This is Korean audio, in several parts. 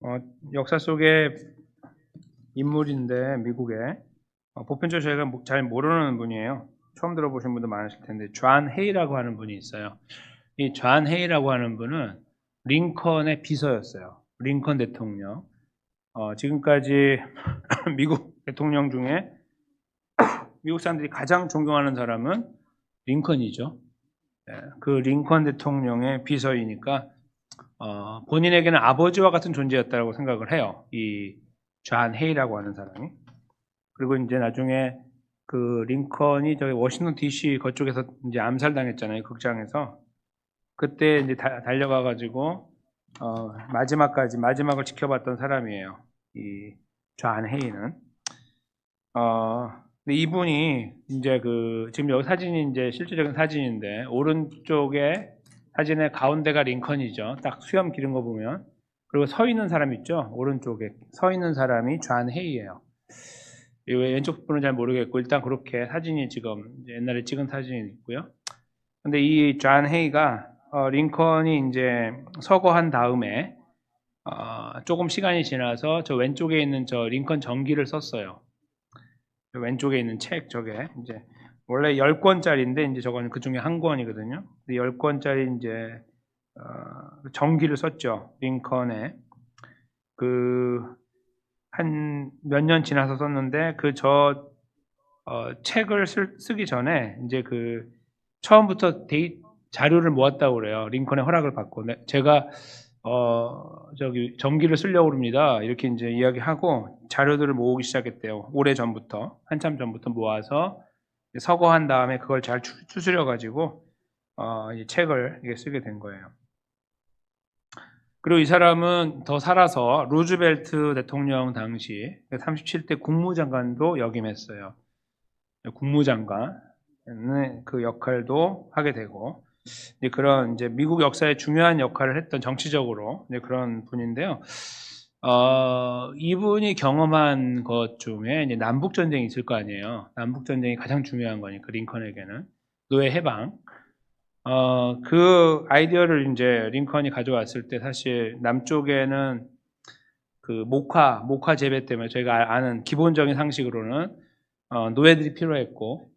어, 역사 속의 인물인데 미국에 보편적으로 저희가 잘 모르는 분이에요. 처음 들어보신 분도 많으실 텐데 존 헤이라고 하는 분이 있어요. 이 존 헤이라고 하는 분은 링컨의 비서였어요. 링컨 대통령. 지금까지 미국 대통령 중에 미국 사람들이 가장 존경하는 사람은 링컨이죠. 그 링컨 대통령의 비서이니까 본인에게는 아버지와 같은 존재였다고 생각을 해요. 이 존 헤이라고 하는 사람이. 그리고 이제 나중에 그 링컨이 저기 워싱턴 DC 그쪽에서 이제 암살당했잖아요. 극장에서. 그때 이제 달려가 가지고 마지막을 지켜봤던 사람이에요. 이 존 헤이는. 근데 이분이 이제 지금 여기 사진이 이제 실질적인 사진인데 오른쪽에 사진의 가운데가 링컨이죠. 딱 수염 기른 거 보면. 그리고 서 있는 사람 있죠. 오른쪽에 서 있는 사람이 존 헤이예요. 왼쪽 분은 잘 모르겠고 일단 그렇게 사진이 지금 옛날에 찍은 사진이 있고요. 근데 이 존 헤이가 링컨이 이제 서거한 다음에 조금 시간이 지나서 저 왼쪽에 있는 저 링컨 전기를 썼어요. 왼쪽에 있는 책 저게 이제 원래 10권짜리인데 이제 저거는 그 중에 한 권이거든요. 10권짜리 이제 전기를 썼죠. 링컨에 한 몇 년 지나서 썼는데 책을 쓰기 전에 이제 처음부터 자료를 모았다고 그래요. 링컨의 허락을 받고 제가 저기 전기를 쓰려고 합니다. 이렇게 이제 이야기하고 자료들을 모으기 시작했대요. 오래 전부터, 한참 전부터 모아서 서거한 다음에 그걸 잘 추스려 가지고 이 책을 이게 쓰게 된 거예요. 그리고 이 사람은 더 살아서 루즈벨트 대통령 당시 37대 국무장관도 역임했어요. 국무장관 그 역할도 하게 되고 그런 이제 미국 역사에 중요한 역할을 했던 정치적으로 그런 분인데요. 이분이 경험한 것 중에 이제 남북 전쟁이 있을 거 아니에요. 남북 전쟁이 가장 중요한 거니까 링컨에게는 노예 해방. 그 아이디어를 이제 링컨이 가져왔을 때 사실 남쪽에는 그 목화 재배 때문에 저희가 아는 기본적인 상식으로는 노예들이 필요했고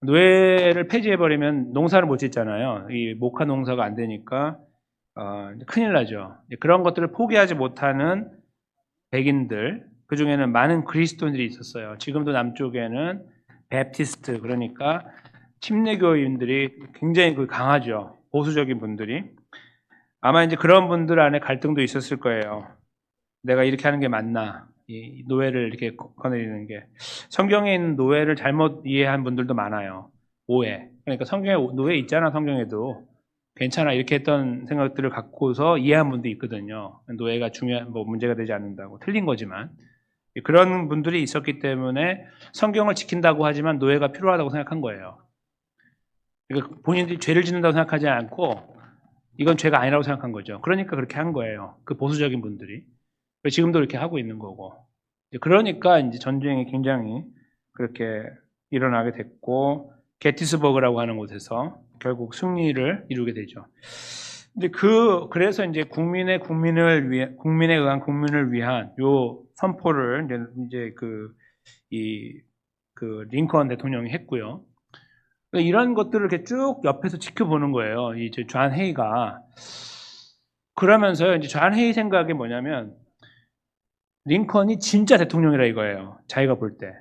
노예를 폐지해버리면 농사를 못 짓잖아요. 이 목화 농사가 안 되니까 큰일 나죠. 그런 것들을 포기하지 못하는 백인들, 그 중에는 많은 그리스도인들이 있었어요. 지금도 남쪽에는 베프티스트, 그러니까 침례교인들이 굉장히 강하죠. 보수적인 분들이. 아마 이제 그런 분들 안에 갈등도 있었을 거예요. 내가 이렇게 하는 게 맞나? 이 노예를 이렇게 거느리는 게. 성경에 있는 노예를 잘못 이해한 분들도 많아요. 오해. 그러니까 성경에 노예 있잖아, 성경에도. 괜찮아, 이렇게 했던 생각들을 갖고서 이해한 분도 있거든요. 노예가 문제가 되지 않는다고. 틀린 거지만. 그런 분들이 있었기 때문에 성경을 지킨다고 하지만 노예가 필요하다고 생각한 거예요. 그러니까 본인들이 죄를 짓는다고 생각하지 않고 이건 죄가 아니라고 생각한 거죠. 그러니까 그렇게 한 거예요. 그 보수적인 분들이. 지금도 이렇게 하고 있는 거고. 그러니까 이제 전쟁이 굉장히 그렇게 일어나게 됐고, 게티스버그라고 하는 곳에서 결국 승리를 이루게 되죠. 근데 그래서 이제 국민에 의한 국민을 위한 요 선포를 이제 링컨 대통령이 했고요. 이런 것들을 이렇게 쭉 옆에서 지켜보는 거예요. 이제 존 헤이가. 그러면서요, 이제 존 헤이 생각이 뭐냐면, 링컨이 진짜 대통령이라 이거예요. 자기가 볼 때.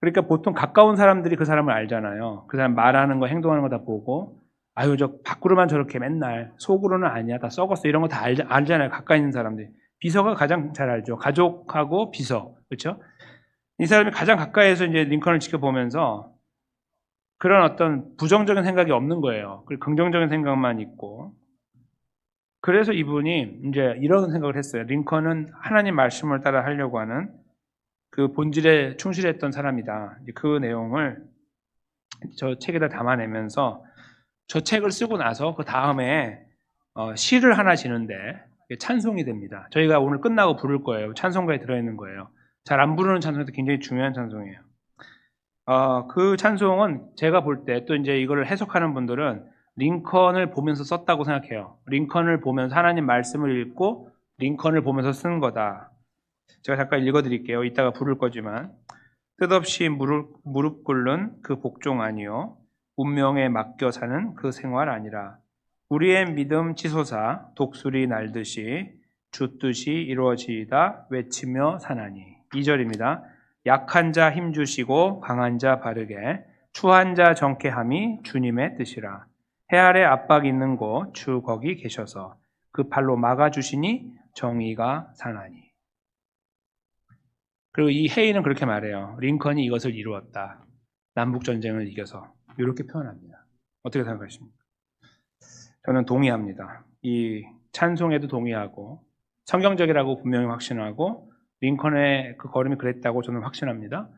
그러니까 보통 가까운 사람들이 그 사람을 알잖아요. 그 사람 말하는 거, 행동하는 거 다 보고, 아유, 저 밖으로만 저렇게 맨날, 속으로는 아니야. 다 썩었어. 이런 거 다 알잖아요. 가까이 있는 사람들이. 비서가 가장 잘 알죠. 가족하고 비서. 그렇죠? 이 사람이 가장 가까이에서 이제 링컨을 지켜보면서 그런 어떤 부정적인 생각이 없는 거예요. 그리고 긍정적인 생각만 있고. 그래서 이분이 이제 이런 생각을 했어요. 링컨은 하나님 말씀을 따라 하려고 하는 그 본질에 충실했던 사람이다. 그 내용을 저 책에다 담아내면서 저 책을 쓰고 나서 그 다음에 시를 하나 지는데 찬송이 됩니다. 저희가 오늘 끝나고 부를 거예요. 찬송가에 들어있는 거예요. 잘 안 부르는 찬송도 굉장히 중요한 찬송이에요. 그 찬송은 제가 볼 때 또 이제 이거를 해석하는 분들은 링컨을 보면서 썼다고 생각해요. 링컨을 보면서 하나님 말씀을 읽고 링컨을 보면서 쓴 거다. 제가 잠깐 읽어드릴게요. 이따가 부를 거지만. 뜻없이 무릎 꿇는 그 복종 아니요 운명에 맡겨 사는 그 생활 아니라 우리의 믿음 치솟아 독수리 날듯이 주 뜻이 이루어지이다 외치며 사나니. 2절입니다. 약한 자 힘주시고 강한 자 바르게 추한 자 정케 함이 주님의 뜻이라. 해 아래 압박 있는 곳 주 거기 계셔서 그 팔로 막아주시니 정의가 사나니. 그리고 이 헤이는 그렇게 말해요. 링컨이 이것을 이루었다. 남북전쟁을 이겨서. 이렇게 표현합니다. 어떻게 생각하십니까? 저는 동의합니다. 이 찬송에도 동의하고 성경적이라고 분명히 확신하고 링컨의 그 걸음이 그랬다고 저는 확신합니다.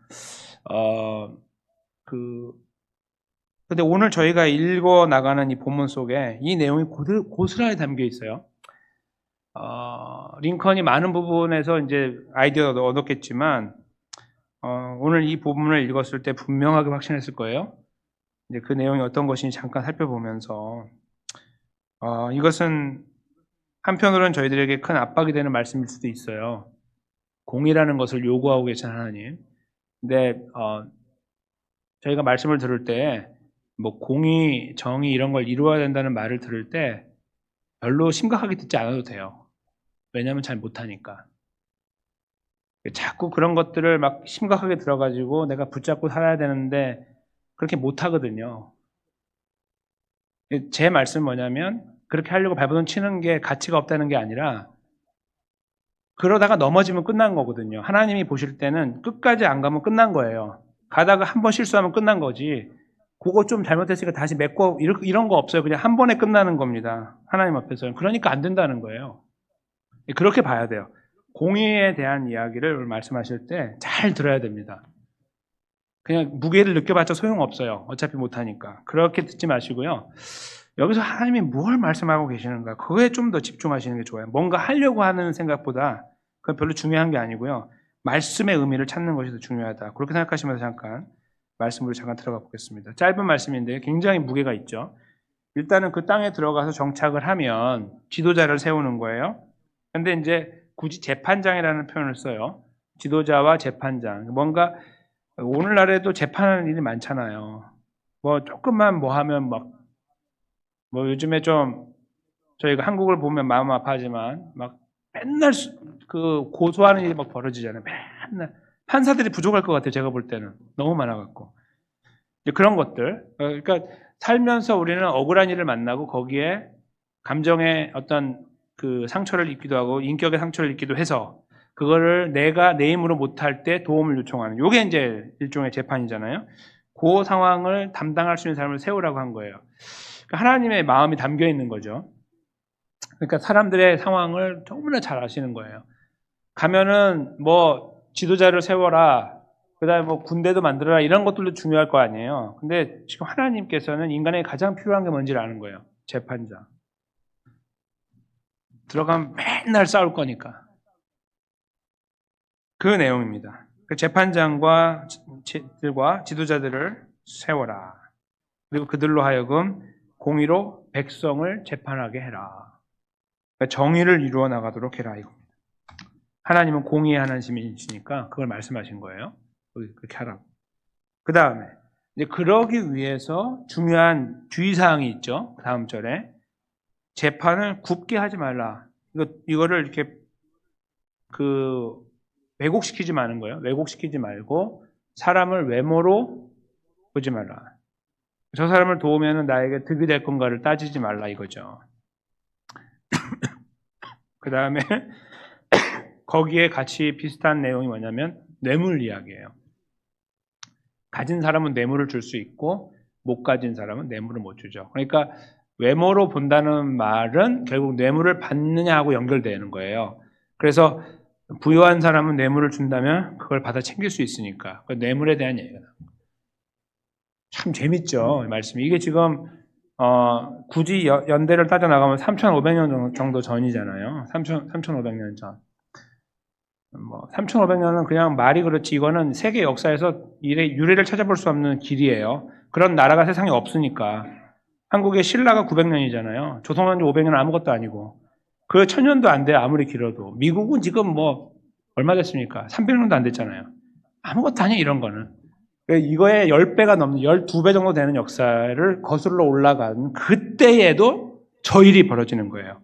근데 오늘 저희가 읽어 나가는 이 본문 속에 이 내용이 고스란히 담겨 있어요. 링컨이 많은 부분에서 이제 아이디어도 얻었겠지만, 오늘 이 본문을 읽었을 때 분명하게 확신했을 거예요. 이제 그 내용이 어떤 것인지 잠깐 살펴보면서, 이것은 한편으로는 저희들에게 큰 압박이 되는 말씀일 수도 있어요. 공의라는 것을 요구하고 계신 하나님. 근데, 저희가 말씀을 들을 때, 뭐, 공의, 정의 이런 걸 이루어야 된다는 말을 들을 때 별로 심각하게 듣지 않아도 돼요. 왜냐하면 잘 못하니까. 자꾸 그런 것들을 막 심각하게 들어가지고 내가 붙잡고 살아야 되는데 그렇게 못하거든요. 제 말씀은 뭐냐면 그렇게 하려고 발버둥 치는 게 가치가 없다는 게 아니라 그러다가 넘어지면 끝난 거거든요. 하나님이 보실 때는 끝까지 안 가면 끝난 거예요. 가다가 한 번 실수하면 끝난 거지. 그거 좀 잘못했으니까 다시 메꿔 이런 거 없어요. 그냥 한 번에 끝나는 겁니다. 하나님 앞에서는. 그러니까 안 된다는 거예요. 그렇게 봐야 돼요. 공의에 대한 이야기를 말씀하실 때 잘 들어야 됩니다. 그냥 무게를 느껴봤자 소용없어요. 어차피 못하니까. 그렇게 듣지 마시고요. 여기서 하나님이 뭘 말씀하고 계시는가 그거에 좀 더 집중하시는 게 좋아요. 뭔가 하려고 하는 생각보다 그건 별로 중요한 게 아니고요. 말씀의 의미를 찾는 것이 더 중요하다. 그렇게 생각하시면서 잠깐 말씀으로 잠깐 들어가 보겠습니다. 짧은 말씀인데 굉장히 무게가 있죠. 일단은 그 땅에 들어가서 정착을 하면 지도자를 세우는 거예요. 근데 이제 굳이 재판장이라는 표현을 써요. 지도자와 재판장. 뭔가 오늘날에도 재판하는 일이 많잖아요. 뭐 조금만 뭐 하면 막 뭐 요즘에 좀 저희가 한국을 보면 마음 아파하지만 막 맨날 그 고소하는 일이 막 벌어지잖아요. 맨날 판사들이 부족할 것 같아요. 제가 볼 때는 너무 많아갖고 그런 것들. 그러니까 살면서 우리는 억울한 일을 만나고 거기에 감정의 어떤 그 상처를 입기도 하고 인격의 상처를 입기도 해서 그거를 내가 내 힘으로 못할 때 도움을 요청하는 이게 이제 일종의 재판이잖아요. 그 상황을 담당할 수 있는 사람을 세우라고 한 거예요. 그러니까 하나님의 마음이 담겨 있는 거죠. 그러니까 사람들의 상황을 너무나 잘 아시는 거예요. 가면은 뭐 지도자를 세워라, 그다음에 뭐 군대도 만들어라 이런 것들도 중요할 거 아니에요. 근데 지금 하나님께서는 인간에게 가장 필요한 게 뭔지를 아는 거예요. 재판장. 들어가면 맨날 싸울 거니까. 그 내용입니다. 그 재판장과 지도자들을 세워라. 그리고 그들로 하여금 공의로 백성을 재판하게 해라. 그러니까 정의를 이루어 나가도록 해라 이겁니다. 하나님은 공의의 하나님이시니까 그걸 말씀하신 거예요. 그렇게 하라고. 그 다음에 이제 그러기 위해서 중요한 주의사항이 있죠. 다음 절에 재판을 굽게 하지 말라. 이거를 이렇게 왜곡시키지 마는 거예요. 왜곡시키지 말고 사람을 외모로 보지 말라. 저 사람을 도우면 나에게 득이 될 건가를 따지지 말라 이거죠. 그 다음에 거기에 같이 비슷한 내용이 뭐냐면 뇌물 이야기예요. 가진 사람은 뇌물을 줄 수 있고 못 가진 사람은 뇌물을 못 주죠. 그러니까 외모로 본다는 말은 결국 뇌물을 받느냐 하고 연결되는 거예요. 그래서 부유한 사람은 뇌물을 준다면 그걸 받아 챙길 수 있으니까 뇌물에 대한 얘기가 나옵니다. 참 재밌죠, 이 말씀이. 이게 지금 굳이 연대를 따져 나가면 3,500년 정도 전이잖아요. 3,500년 전. 3,500년은 그냥 말이 그렇지 이거는 세계 역사에서 유래를 찾아볼 수 없는 길이에요. 그런 나라가 세상에 없으니까. 한국의 신라가 900년이잖아요. 조선왕조 500년은 아무것도 아니고. 그 1000년도 안 돼요. 아무리 길어도. 미국은 지금 뭐 얼마 됐습니까? 300년도 안 됐잖아요. 아무것도 아니에요, 이런 거는. 이거에 10배가 넘는 12배 정도 되는 역사를 거슬러 올라간 그때에도 저 일이 벌어지는 거예요.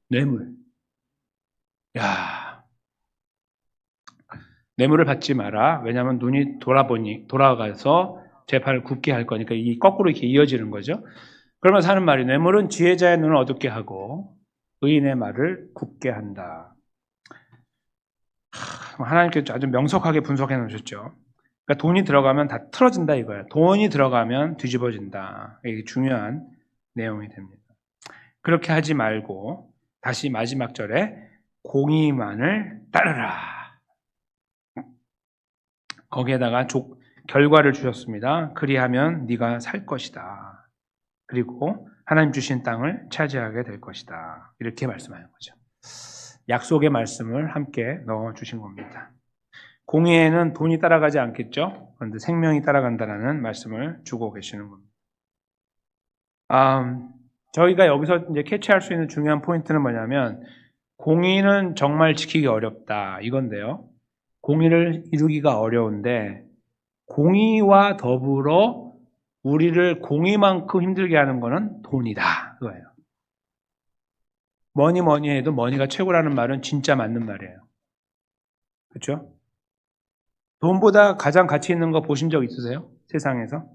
뇌물. 야, 뇌물을 받지 마라. 왜냐하면 눈이 돌아가서 재판을 굳게 할 거니까 이 거꾸로 이렇게 이어지는 거죠. 그러면서 하는 말이 뇌물은 지혜자의 눈을 어둡게 하고 의인의 말을 굳게 한다. 하나님께서 아주 명석하게 분석해 놓으셨죠. 그러니까 돈이 들어가면 다 틀어진다 이거예요. 돈이 들어가면 뒤집어진다. 이게 중요한 내용이 됩니다. 그렇게 하지 말고 다시 마지막 절에 공의만을 따르라. 거기에다가 결과를 주셨습니다. 그리하면 네가 살 것이다. 그리고 하나님 주신 땅을 차지하게 될 것이다. 이렇게 말씀하는 거죠. 약속의 말씀을 함께 넣어주신 겁니다. 공의에는 돈이 따라가지 않겠죠? 그런데 생명이 따라간다는 말씀을 주고 계시는 겁니다. 저희가 여기서 이제 캐치할 수 있는 중요한 포인트는 뭐냐면 공의는 정말 지키기 어렵다 이건데요. 공의를 이루기가 어려운데 공의와 더불어 우리를 공의만큼 힘들게 하는 것은 돈이다 그거예요. 뭐니 해도 머니가 최고라는 말은 진짜 맞는 말이에요. 그렇죠? 돈보다 가장 가치 있는 거 보신 적 있으세요? 세상에서?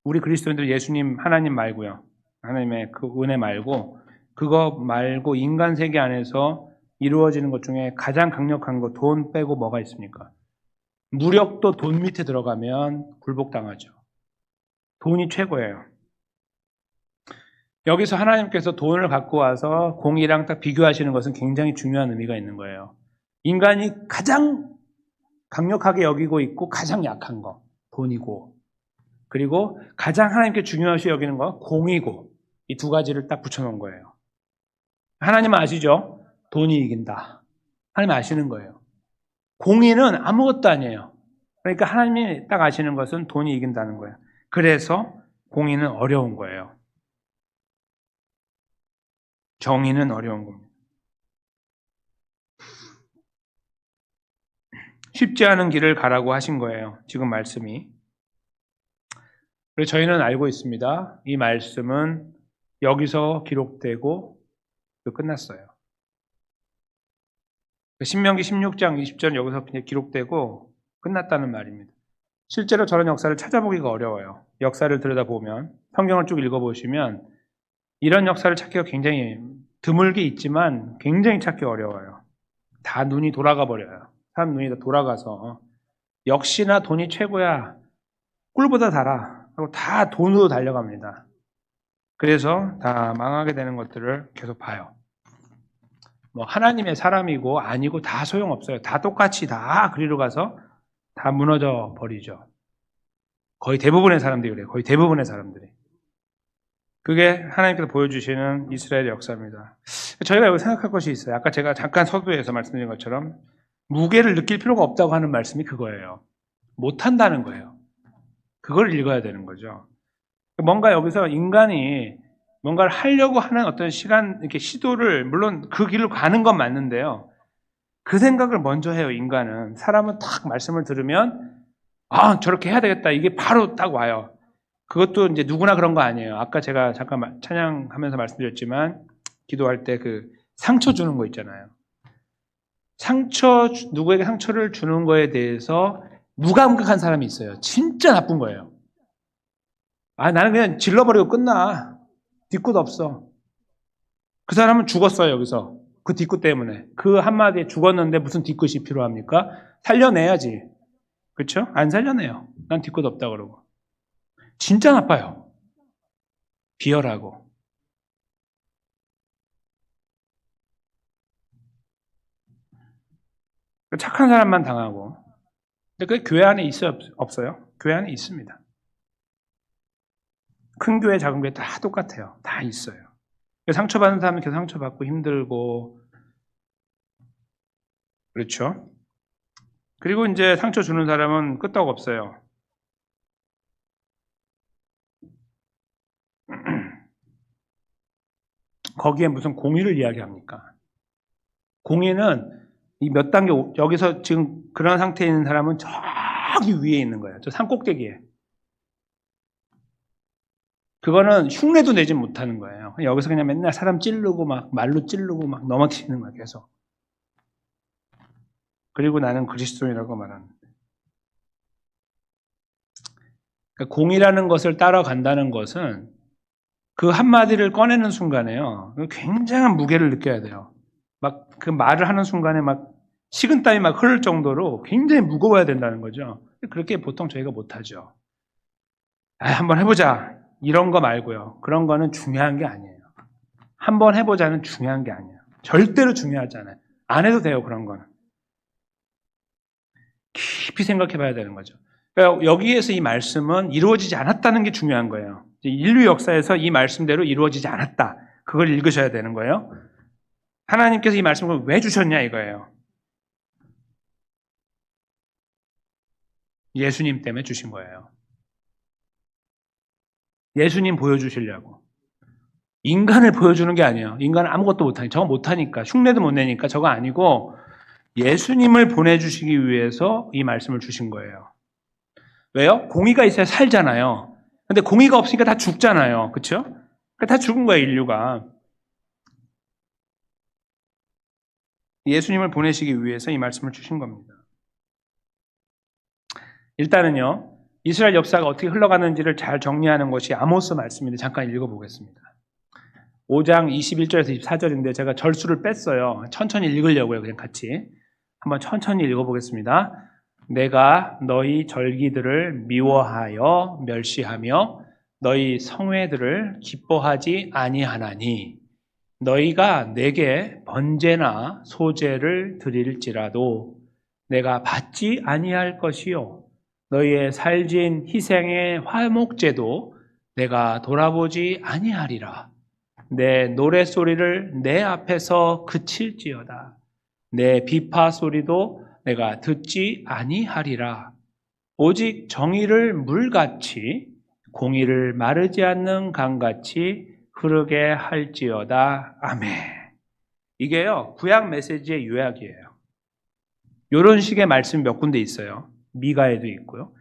우리 그리스도인들 예수님 하나님 말고요. 하나님의 그 은혜 말고 그거 말고 인간 세계 안에서 이루어지는 것 중에 가장 강력한 거 돈 빼고 뭐가 있습니까? 무력도 돈 밑에 들어가면 굴복당하죠. 돈이 최고예요. 여기서 하나님께서 돈을 갖고 와서 공의랑 딱 비교하시는 것은 굉장히 중요한 의미가 있는 거예요. 인간이 가장 강력하게 여기고 있고 가장 약한 거 돈이고 그리고 가장 하나님께 중요하시 여기는 거 공의고 이 두 가지를 딱 붙여놓은 거예요. 하나님은 아시죠? 돈이 이긴다. 하나님 아시는 거예요. 공의는 아무것도 아니에요. 그러니까 하나님이 딱 아시는 것은 돈이 이긴다는 거예요. 그래서 공의는 어려운 거예요. 정의는 어려운 겁니다. 쉽지 않은 길을 가라고 하신 거예요. 지금 말씀이. 그래서 저희는 알고 있습니다. 이 말씀은 여기서 기록되고 끝났어요. 신명기 16장 20절 여기서 그냥 기록되고 끝났다는 말입니다. 실제로 저런 역사를 찾아보기가 어려워요. 역사를 들여다보면 성경을 쭉 읽어보시면 이런 역사를 찾기가 굉장히 드물게 있지만 굉장히 찾기 어려워요. 다 눈이 돌아가 버려요. 사람 눈이 다 돌아가서 역시나 돈이 최고야. 꿀보다 달아. 하고 다 돈으로 달려갑니다. 그래서 다 망하게 되는 것들을 계속 봐요. 뭐 하나님의 사람이고 아니고 다 소용없어요. 다 똑같이 다 그리로 가서 다 무너져 버리죠. 거의 대부분의 사람들이 그래요. 거의 대부분의 사람들이. 그게 하나님께서 보여주시는 이스라엘의 역사입니다. 저희가 여기 생각할 것이 있어요. 아까 제가 잠깐 서두에서 말씀드린 것처럼 무게를 느낄 필요가 없다고 하는 말씀이 그거예요. 못한다는 거예요. 그걸 읽어야 되는 거죠. 뭔가 여기서 인간이 뭔가를 하려고 하는 어떤 이렇게 시도를, 물론 그 길로 가는 건 맞는데요. 그 생각을 먼저 해요, 인간은. 사람은 딱 말씀을 들으면, 저렇게 해야 되겠다. 이게 바로 딱 와요. 그것도 이제 누구나 그런 거 아니에요. 아까 제가 잠깐 찬양하면서 말씀드렸지만, 기도할 때 그 상처 주는 거 있잖아요. 누구에게 상처를 주는 거에 대해서 무감각한 사람이 있어요. 진짜 나쁜 거예요. 나는 그냥 질러버리고 끝나. 뒤끝 없어. 그 사람은 죽었어요, 여기서. 그 뒤끝 때문에. 그 한마디에 죽었는데 무슨 뒤끝이 필요합니까? 살려내야지. 그렇죠? 안 살려내요. 난 뒤끝 없다 그러고. 진짜 나빠요. 비열하고. 착한 사람만 당하고. 근데 그게 교회 안에 있어요, 없어요? 교회 안에 있습니다. 큰 교회, 작은 교회 다 똑같아요. 다 있어요. 상처받는 사람은 계속 상처받고 힘들고, 그렇죠? 그리고 이제 상처 주는 사람은 끄떡 없어요. 거기에 무슨 공의를 이야기합니까? 공의는 이 몇 단계, 여기서 지금 그런 상태에 있는 사람은 저기 위에 있는 거예요. 저 산꼭대기에. 그거는 흉내도 내지 못하는 거예요. 여기서 그냥 맨날 사람 찌르고 막 말로 찌르고 막 넘어뜨리는 거예요. 계속. 그리고 나는 그리스도인이라고 말하는데. 그러니까 공의라는 것을 따라간다는 것은 그 한마디를 꺼내는 순간에요. 굉장한 무게를 느껴야 돼요. 막 그 말을 하는 순간에 막 식은땀이 막 흐를 정도로 굉장히 무거워야 된다는 거죠. 그렇게 보통 저희가 못하죠. 한번 해보자. 이런 거 말고요. 그런 거는 중요한 게 아니에요. 한번 해보자는 중요한 게 아니에요. 절대로 중요하지 않아요. 안 해도 돼요, 그런 거는. 깊이 생각해 봐야 되는 거죠. 그러니까 여기에서 이 말씀은 이루어지지 않았다는 게 중요한 거예요. 인류 역사에서 이 말씀대로 이루어지지 않았다. 그걸 읽으셔야 되는 거예요. 하나님께서 이 말씀을 왜 주셨냐 이거예요. 예수님 때문에 주신 거예요. 예수님 보여주시려고. 인간을 보여주는 게 아니에요. 인간은 아무것도 못하니까. 저거 못하니까. 흉내도 못 내니까 저거 아니고 예수님을 보내주시기 위해서 이 말씀을 주신 거예요. 왜요? 공의가 있어야 살잖아요. 근데 공의가 없으니까 다 죽잖아요. 그렇죠? 그러니까 다 죽은 거예요, 인류가. 예수님을 보내시기 위해서 이 말씀을 주신 겁니다. 일단은요, 이스라엘 역사가 어떻게 흘러가는지를 잘 정리하는 것이 아모스 말씀인데 잠깐 읽어보겠습니다. 5장 21절에서 24절인데 제가 절수를 뺐어요. 천천히 읽으려고요, 그냥 같이. 한번 천천히 읽어보겠습니다. 내가 너희 절기들을 미워하여 멸시하며 너희 성회들을 기뻐하지 아니하나니 너희가 내게 번제나 소제를 드릴지라도 내가 받지 아니할 것이요 너희의 살진 희생의 화목제도 내가 돌아보지 아니하리라. 내 노랫소리를 내 앞에서 그칠지어다. 내 비파 소리도 내가 듣지 아니하리라. 오직 정의를 물같이 공의를 마르지 않는 강같이 흐르게 할지어다. 아멘. 이게요, 구약 메시지의 요약이에요. 이런 식의 말씀이 몇 군데 있어요. 미가에도 있고요.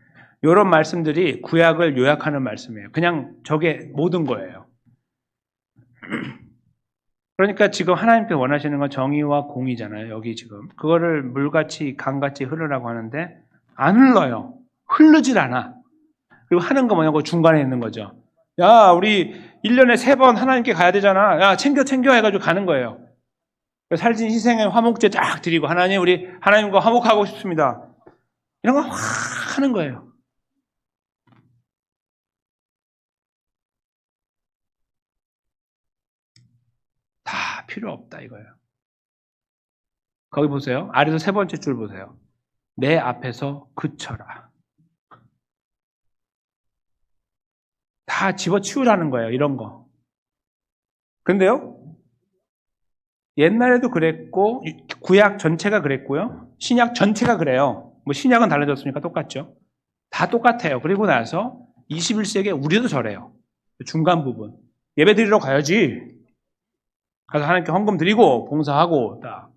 이런 말씀들이 구약을 요약하는 말씀이에요. 그냥 저게 모든 거예요. 그러니까 지금 하나님께서 원하시는 건 정의와 공의잖아요. 여기 지금. 그거를 물같이 강같이 흐르라고 하는데 안 흘러요. 흐르질 않아. 그리고 하는 거 뭐냐고 중간에 있는 거죠. 야, 우리 1년에 3번 하나님께 가야 되잖아. 야, 챙겨 해가지고 가는 거예요. 살진 희생의 화목제 쫙 드리고 하나님, 우리 하나님과 화목하고 싶습니다. 이런 거 확 하는 거예요. 다 필요 없다 이거예요. 거기 보세요. 아래서 3번째 줄 보세요. 내 앞에서 그쳐라. 다 집어치우라는 거예요. 이런 거. 근데요, 옛날에도 그랬고 구약 전체가 그랬고요. 신약 전체가 그래요. 뭐 신약은 달라졌으니까 똑같죠. 다 똑같아요. 그리고 나서 21세기에 우리도 저래요. 중간 부분. 예배 드리러 가야지. 가서 하나님께 헌금 드리고 봉사하고 딱.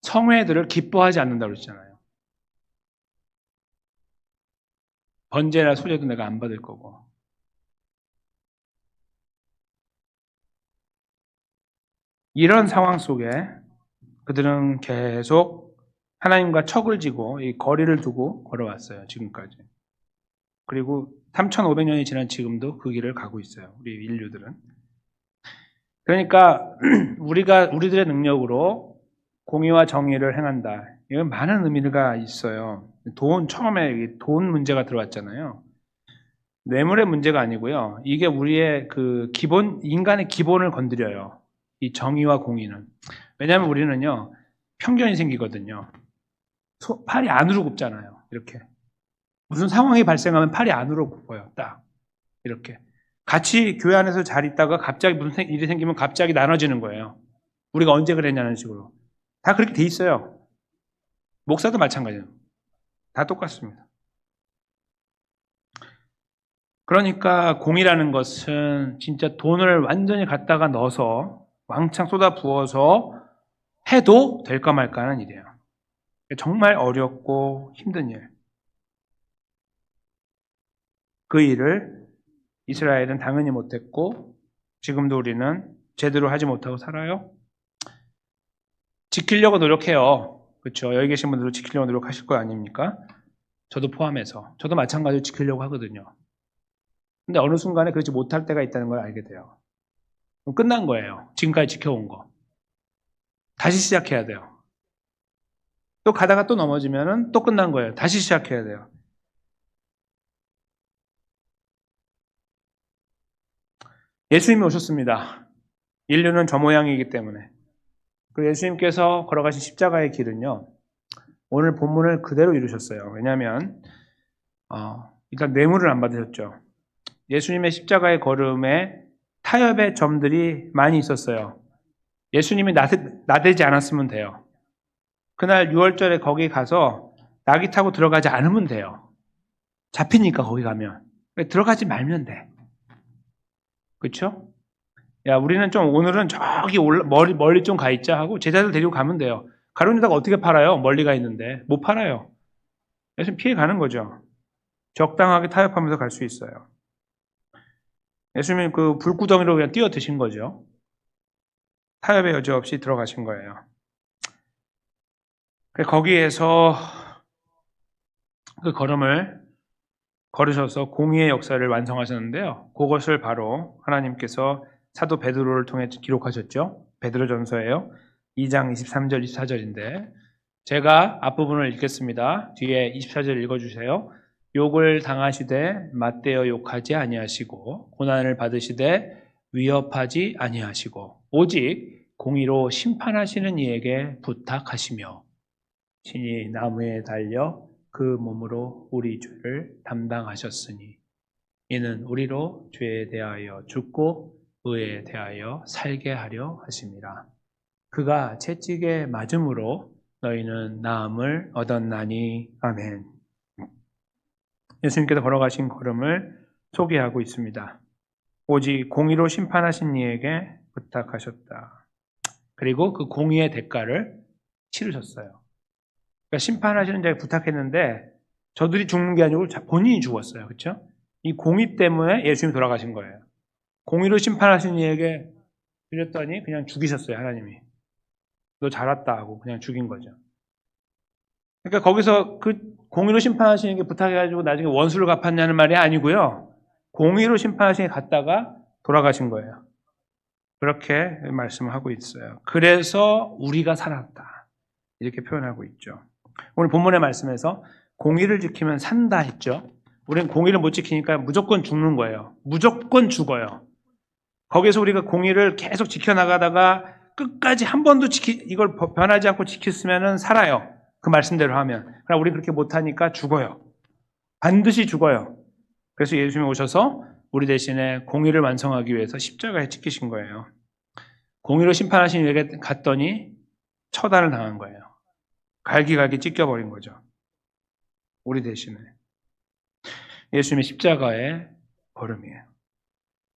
성회들을 기뻐하지 않는다고 그랬잖아요. 번제나 소제도 내가 안 받을 거고. 이런 상황 속에 그들은 계속 하나님과 척을 지고 이 거리를 두고 걸어왔어요. 지금까지. 그리고 3,500년이 지난 지금도 그 길을 가고 있어요. 우리 인류들은. 그러니까 우리들의 능력으로 공의와 정의를 행한다. 이건 많은 의미가 있어요. 처음에 돈 문제가 들어왔잖아요. 뇌물의 문제가 아니고요. 이게 우리의 그 인간의 기본을 건드려요. 이 정의와 공의는. 왜냐하면 우리는요, 편견이 생기거든요. 팔이 안으로 굽잖아요. 이렇게. 무슨 상황이 발생하면 팔이 안으로 굽어요. 딱. 이렇게. 같이 교회 안에서 잘 있다가 갑자기 무슨 일이 생기면 갑자기 나눠지는 거예요. 우리가 언제 그랬냐는 식으로. 다 그렇게 돼 있어요. 목사도 마찬가지예요. 다 똑같습니다. 그러니까 공이라는 것은 진짜 돈을 완전히 갖다가 넣어서 왕창 쏟아 부어서 해도 될까 말까 하는 일이에요. 정말 어렵고 힘든 일. 그 일을 이스라엘은 당연히 못했고 지금도 우리는 제대로 하지 못하고 살아요. 지키려고 노력해요. 그렇죠? 여기 계신 분들도 지키려고 노력하실 거 아닙니까? 저도 포함해서. 저도 마찬가지로 지키려고 하거든요. 근데 어느 순간에 그렇지 못할 때가 있다는 걸 알게 돼요. 그럼 끝난 거예요. 지금까지 지켜온 거. 다시 시작해야 돼요. 또 가다가 또 넘어지면은 또 끝난 거예요. 다시 시작해야 돼요. 예수님이 오셨습니다. 인류는 저 모양이기 때문에. 그리고 예수님께서 걸어가신 십자가의 길은요. 오늘 본문을 그대로 이루셨어요. 왜냐하면 일단 뇌물을 안 받으셨죠. 예수님의 십자가의 걸음에 타협의 점들이 많이 있었어요. 예수님이 나대지 않았으면 돼요. 그날 6월절에 거기 가서 낙이 타고 들어가지 않으면 돼요. 잡히니까 거기 가면. 들어가지 말면 돼. 그렇죠? 야, 우리는 좀 오늘은 저기 멀리 좀 가 있자 하고 제자들 데리고 가면 돼요. 가룟유다가 어떻게 팔아요? 멀리 가 있는데. 못 팔아요. 예수님 피해 가는 거죠. 적당하게 타협하면서 갈 수 있어요. 예수님이 그 불구덩이로 그냥 뛰어드신 거죠. 타협의 여지 없이 들어가신 거예요. 거기에서 그 걸음을 걸으셔서 공의의 역사를 완성하셨는데요. 그것을 바로 하나님께서 사도 베드로를 통해 기록하셨죠. 베드로전서예요. 2장 23절, 24절인데 제가 앞부분을 읽겠습니다. 뒤에 24절 읽어주세요. 욕을 당하시되 맞대어 욕하지 아니하시고 고난을 받으시되 위협하지 아니하시고 오직 공의로 심판하시는 이에게 부탁하시며 신이 나무에 달려 그 몸으로 우리 죄를 담당하셨으니 이는 우리로 죄에 대하여 죽고 의에 대하여 살게 하려 하심이라. 그가 채찍에 맞음으로 너희는 나음을 얻었나니. 아멘. 예수님께서 걸어가신 걸음을 소개하고 있습니다. 오직 공의로 심판하신 이에게 부탁하셨다. 그리고 그 공의의 대가를 치르셨어요. 그러니까 심판하시는 자에게 부탁했는데 저들이 죽는 게 아니고 본인이 죽었어요. 그렇죠? 이 공의 때문에 예수님이 돌아가신 거예요. 공의로 심판하신 이에게 드렸더니 그냥 죽이셨어요. 하나님이. 너 잘했다 하고 그냥 죽인 거죠. 그러니까 거기서 그 공의로 심판하시는 게 부탁해가지고 나중에 원수를 갚았냐는 말이 아니고요. 공의로 심판하시는 게 갔다가 돌아가신 거예요. 그렇게 말씀을 하고 있어요. 그래서 우리가 살았다. 이렇게 표현하고 있죠. 오늘 본문의 말씀에서 공의를 지키면 산다 했죠. 우리는 공의를 못 지키니까 무조건 죽는 거예요. 무조건 죽어요. 거기서 우리가 공의를 계속 지켜나가다가 끝까지 한 번도 이걸 변하지 않고 지켰으면 살아요. 그 말씀대로 하면. 그러나 우리 그렇게 못하니까 죽어요. 반드시 죽어요. 그래서 예수님이 오셔서 우리 대신에 공의를 완성하기 위해서 십자가에 찍히신 거예요. 공의로 심판하신 이에게 갔더니 처단을 당한 거예요. 갈기갈기 찢겨버린 거죠. 우리 대신에. 예수님의 십자가의 걸음이에요.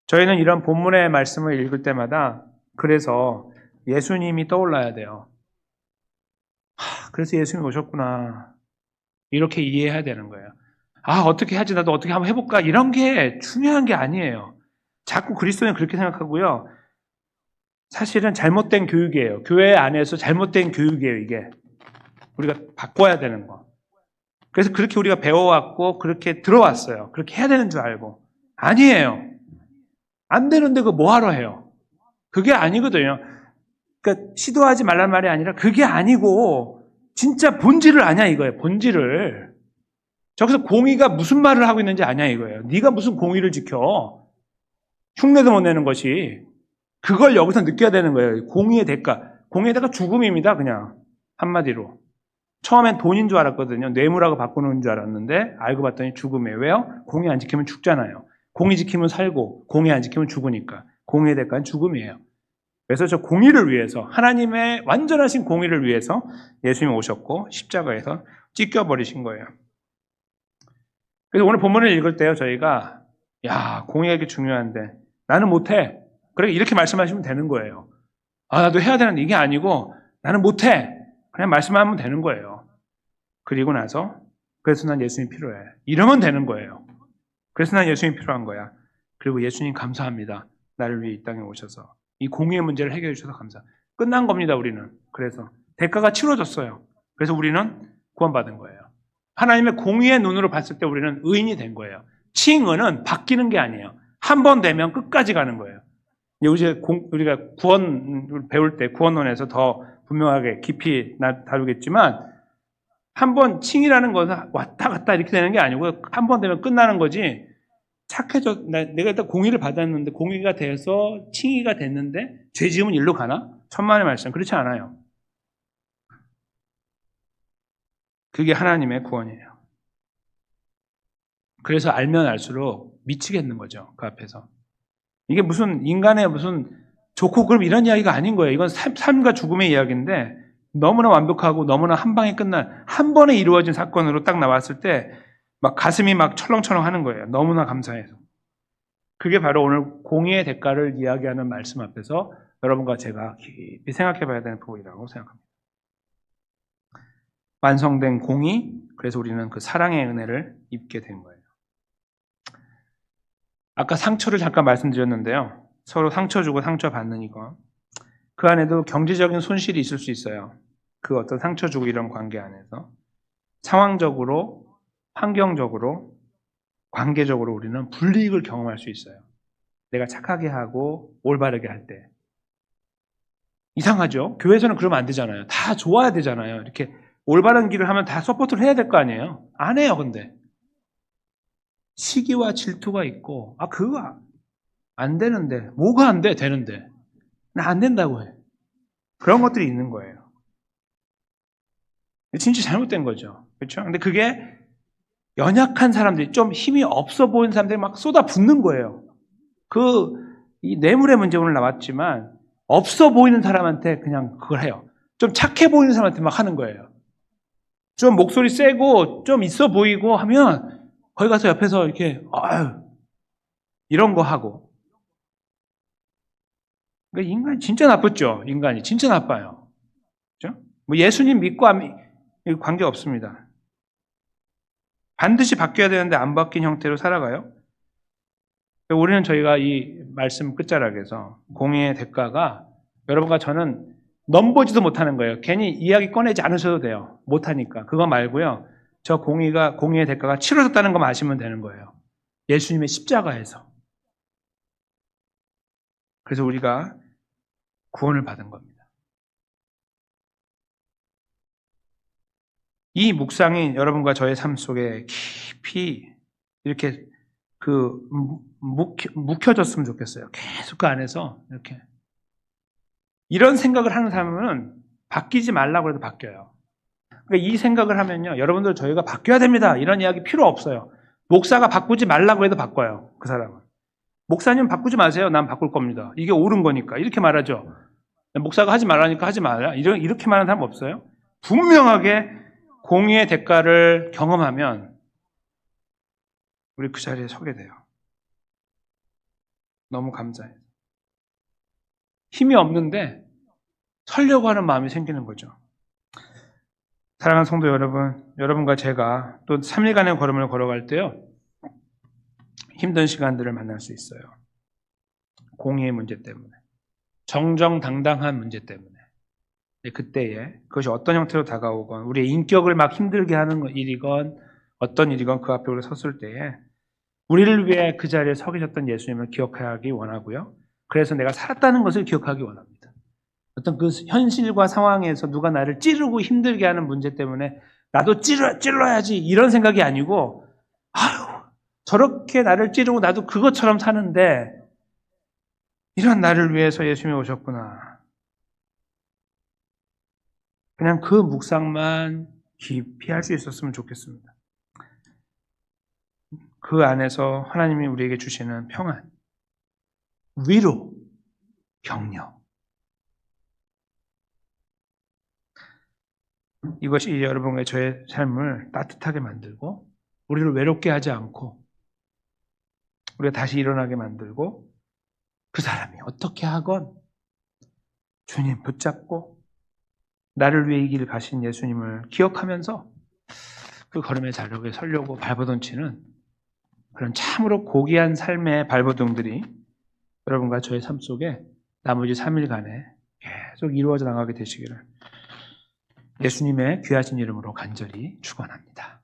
저희는 이런 본문의 말씀을 읽을 때마다 그래서 예수님이 떠올라야 돼요. 그래서 예수님이 오셨구나. 이렇게 이해해야 되는 거예요. 어떻게 하지? 나도 어떻게 한번 해볼까? 이런 게 중요한 게 아니에요. 자꾸 그리스도는 그렇게 생각하고요. 사실은 잘못된 교육이에요. 교회 안에서 잘못된 교육이에요, 이게. 우리가 바꿔야 되는 거. 그래서 그렇게 우리가 배워왔고, 그렇게 들어왔어요. 그렇게 해야 되는 줄 알고. 아니에요. 안 되는데 그거 뭐하러 해요? 그게 아니거든요. 그러니까 시도하지 말란 말이 아니라 그게 아니고, 진짜 본질을 아냐 이거예요. 본질을. 저기서 공의가 무슨 말을 하고 있는지 아냐 이거예요. 네가 무슨 공의를 지켜. 흉내도 못 내는 것이. 그걸 여기서 느껴야 되는 거예요. 공의의 대가. 공의의 대가 죽음입니다. 그냥 한마디로. 처음엔 돈인 줄 알았거든요. 뇌물하고 바꾸는 줄 알았는데 알고 봤더니 죽음이에요. 왜요? 공의 안 지키면 죽잖아요. 공의 지키면 살고 공의 안 지키면 죽으니까. 공의의 대가는 죽음이에요. 그래서 저 공의를 위해서 하나님의 완전하신 공의를 위해서 예수님이 오셨고 십자가에서 찢겨버리신 거예요. 그래서 오늘 본문을 읽을 때요, 저희가 야, 공의가 이렇게 중요한데 나는 못해. 그래 이렇게 말씀하시면 되는 거예요. 아, 나도 해야 되는데 이게 아니고 나는 못해. 그냥 말씀하면 되는 거예요. 그리고 나서 그래서 난 예수님 필요해. 이러면 되는 거예요. 그래서 난 예수님 필요한 거야. 그리고 예수님 감사합니다. 나를 위해 이 땅에 오셔서 이 공의의 문제를 해결해 주셔서 감사. 끝난 겁니다, 우리는. 그래서 대가가 치러졌어요. 그래서 우리는 구원받은 거예요. 하나님의 공의의 눈으로 봤을 때 우리는 의인이 된 거예요. 칭의는 바뀌는 게 아니에요. 한 번 되면 끝까지 가는 거예요. 우리가 구원을 배울 때 구원론에서 더 분명하게 깊이 다루겠지만 한 번 칭이라는 것은 왔다 갔다 이렇게 되는 게 아니고 한 번 되면 끝나는 거지. 착해져 내가 일단 공의를 받았는데 공의가 돼서 칭의가 됐는데 죄 지으면 일로 가나? 천만의 말씀. 그렇지 않아요. 그게 하나님의 구원이에요. 그래서 알면 알수록 미치겠는 거죠. 그 앞에서. 이게 무슨 인간의 무슨 좋고 그럼 이런 이야기가 아닌 거예요. 이건 삶과 죽음의 이야기인데 너무나 완벽하고 너무나 한 방에 끝난 한 번에 이루어진 사건으로 딱 나왔을 때 막 가슴이 막 철렁철렁 하는 거예요. 너무나 감사해서. 그게 바로 오늘 공의의 대가를 이야기하는 말씀 앞에서 여러분과 제가 깊이 생각해 봐야 되는 부분이라고 생각합니다. 완성된 공의, 그래서 우리는 그 사랑의 은혜를 입게 된 거예요. 아까 상처를 잠깐 말씀드렸는데요. 서로 상처 주고 상처 받는 이거. 그 안에도 경제적인 손실이 있을 수 있어요. 그 어떤 상처 주고 이런 관계 안에서. 상황적으로, 환경적으로, 관계적으로 우리는 불이익을 경험할 수 있어요. 내가 착하게 하고 올바르게 할 때. 이상하죠? 교회에서는 그러면 안 되잖아요. 다 좋아야 되잖아요. 이렇게 올바른 길을 하면 다 서포트를 해야 될 거 아니에요? 안 해요, 근데. 시기와 질투가 있고, 그거 안 되는데, 뭐가 안 돼? 되는데. 나 안 된다고 해. 그런 것들이 있는 거예요. 진짜 잘못된 거죠. 그렇죠? 근데 그게 연약한 사람들이, 좀 힘이 없어 보이는 사람들이 막 쏟아붓는 거예요. 이 뇌물의 문제 오늘 나왔지만, 없어 보이는 사람한테 그냥 그걸 해요. 좀 착해 보이는 사람한테 막 하는 거예요. 좀 목소리 세고, 좀 있어 보이고 하면, 거기 가서 옆에서 이렇게, 이런 거 하고. 그러니까 인간이 진짜 나쁘죠. 인간이 진짜 나빠요. 그렇죠? 뭐 예수님 믿고 관계 없습니다. 반드시 바뀌어야 되는데 안 바뀐 형태로 살아가요. 우리는 저희가 이 말씀 끝자락에서 공의의 대가가 여러분과 저는 넘보지도 못하는 거예요. 괜히 이야기 꺼내지 않으셔도 돼요. 못하니까. 그거 말고요. 저 공의의 대가가 치러졌다는 것만 아시면 되는 거예요. 예수님의 십자가에서. 그래서 우리가 구원을 받은 겁니다. 이 묵상이 여러분과 저의 삶 속에 깊이 이렇게 묵혀졌으면 좋겠어요. 계속 그 안에서 이렇게. 이런 생각을 하는 사람은 바뀌지 말라고 해도 바뀌어요. 그러니까 이 생각을 하면요. 여러분들 저희가 바뀌어야 됩니다. 이런 이야기 필요 없어요. 목사가 바꾸지 말라고 해도 바꿔요. 그 사람은. 목사님 바꾸지 마세요. 난 바꿀 겁니다. 이게 옳은 거니까. 이렇게 말하죠. 목사가 하지 말라니까 하지 말라. 이렇게 말하는 사람 없어요. 분명하게 공의의 대가를 경험하면 우리 그 자리에 서게 돼요. 너무 감사해요. 힘이 없는데 설려고 하는 마음이 생기는 거죠. 사랑하는 성도 여러분, 여러분과 제가 또 3일간의 걸음을 걸어갈 때요. 힘든 시간들을 만날 수 있어요. 공의의 문제 때문에. 정정당당한 문제 때문에. 그때에 그것이 어떤 형태로 다가오건 우리의 인격을 막 힘들게 하는 일이건 어떤 일이건 그 앞에 우리가 섰을 때에 우리를 위해 그 자리에 서 계셨던 예수님을 기억하기 원하고요. 그래서 내가 살았다는 것을 기억하기 원합니다. 어떤 그 현실과 상황에서 누가 나를 찌르고 힘들게 하는 문제 때문에 나도 찔러야지 이런 생각이 아니고 저렇게 나를 찌르고 나도 그것처럼 사는데 이런 나를 위해서 예수님이 오셨구나. 그냥 그 묵상만 깊이 할 수 있었으면 좋겠습니다. 그 안에서 하나님이 우리에게 주시는 평안, 위로, 격려. 이것이 여러분과 저의 삶을 따뜻하게 만들고 우리를 외롭게 하지 않고 우리가 다시 일어나게 만들고 그 사람이 어떻게 하건 주님 붙잡고 나를 위해 이 길을 가신 예수님을 기억하면서 그 걸음의 자력에 서려고 발버둥치는 그런 참으로 고귀한 삶의 발버둥들이 여러분과 저의 삶 속에 나머지 3일간에 계속 이루어져 나가게 되시기를 예수님의 귀하신 이름으로 간절히 축원합니다.